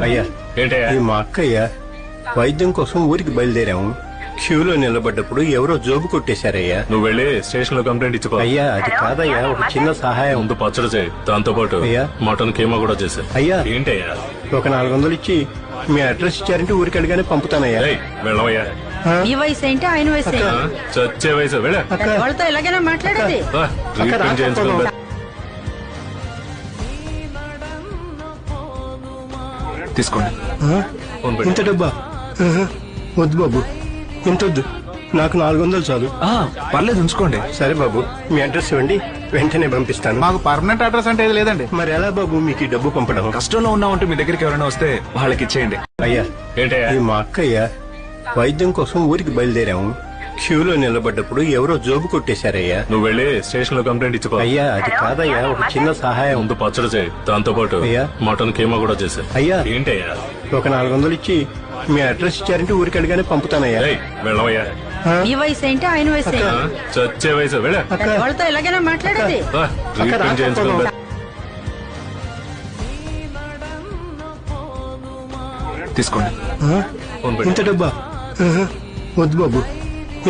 అయ్యా ఏంటయ్యా? ఇది మా అక్కయ్య. వైద్యం కోసం ఊరికి బయలుదేరాము. క్యూలో నిలబడ్డప్పుడు ఎవరో జోబు కొట్టేశారయ్యా. నువ్వు వెళ్ళి స్టేషన్ లో కంప్లైంట్ ఇచ్చిపో. అయ్యా అది కాదయ్యా, ఒక చిన్న సహాయం. ముందు పచ్చడి చేయి, దాంతో పాటు అయ్యా. మటన్ కీమా కూడా చేసే. అయ్యా. ఏంటయ్యా? ఒక 400 ఇచ్చి మీ అడ్రస్ ఇచ్చారంటే ఊరికి అడిగానే పంపుతానయ్యా. ఏయ్, వెళ్ళవయ్యా. ఆ? ఈ వయసు ఏంటి ఆయన వయసు ఆ, చచ్చే వయసు వెళ్ళ. అక్క, వాళ్ళతో ఎలాగైనా మాట్లాడేది ట్రీట్మెంట్ చేయించుకుందా? తీసుకోండి. ఆ? ఫోన్ పెట్టు. ఇంత డబ్బా? ఆహా. వద్దు బాబు, ఇంతొద్దు. నాకు 400 చాలు. పర్లేదు ఉంచుకోండి. సరే బాబు, మీ అడ్రస్ ఇవ్వండి, వెంటనే పంపిస్తాను. మాకు పర్మనెంట్ అడ్రస్ అంటే ఏది లేదండి. మరి ఎలా బాబు మీకు ఈ డబ్బు పంపడం? కష్టంలో ఉన్నామంటే మీ దగ్గరికి ఎవరైనా వస్తే వాళ్ళకి ఇచ్చేయండి. అయ్యా ఏంటయ్యా? ఇది మా అక్కయ్య. వైద్యం కోసం ఊరికి బయలుదేరాము. క్యూలో నిలబడ్డప్పుడు ఎవరో జోబు కొట్టేశారయ్యా. నువ్వు వెళ్ళి స్టేషన్ లో కంప్లైంట్ ఇచ్చిపో. అయ్యా అది కాదయ్యా, ఒక చిన్న సహాయం. ముందు పచ్చడి చేయి, దాంతో పాటు అయ్యా. మటన్ కీమా కూడా చేసే. అయ్యా. ఏంటయ్యా? ఒక 400 ఇచ్చి మీ అడ్రస్ ఇచ్చారంటే ఊరికి అడిగానే పంపుతానయ్యా. ఏయ్, వెళ్ళవయ్యా. ఆ? ఈ వయసు ఏంటి ఆయన వయసు ఆ, చచ్చే వయసు వెళ్ళ. అక్క, వాళ్ళతో ఎలాగైనా మాట్లాడేది ట్రీట్మెంట్ చేయించుకుందా? తీసుకోండి. ఆ? ఫోన్ పెట్టు. ఇంత డబ్బా? ఆహా. వద్దు బాబు,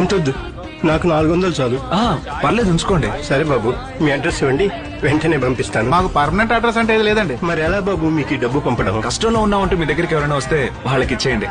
ఇంతొద్దు. నాకు 400 చాలు. పర్లేదు ఉంచుకోండి. సరే బాబు, మీ అడ్రస్ ఇవ్వండి, వెంటనే పంపిస్తాను. మాకు పర్మనెంట్ అడ్రస్ అంటే ఏది లేదండి. మరి ఎలా బాబు మీకు ఈ డబ్బు పంపడం? కష్టంలో ఉన్నామంటే మీ దగ్గరికి ఎవరైనా వస్తే వాళ్ళకి ఇచ్చేయండి.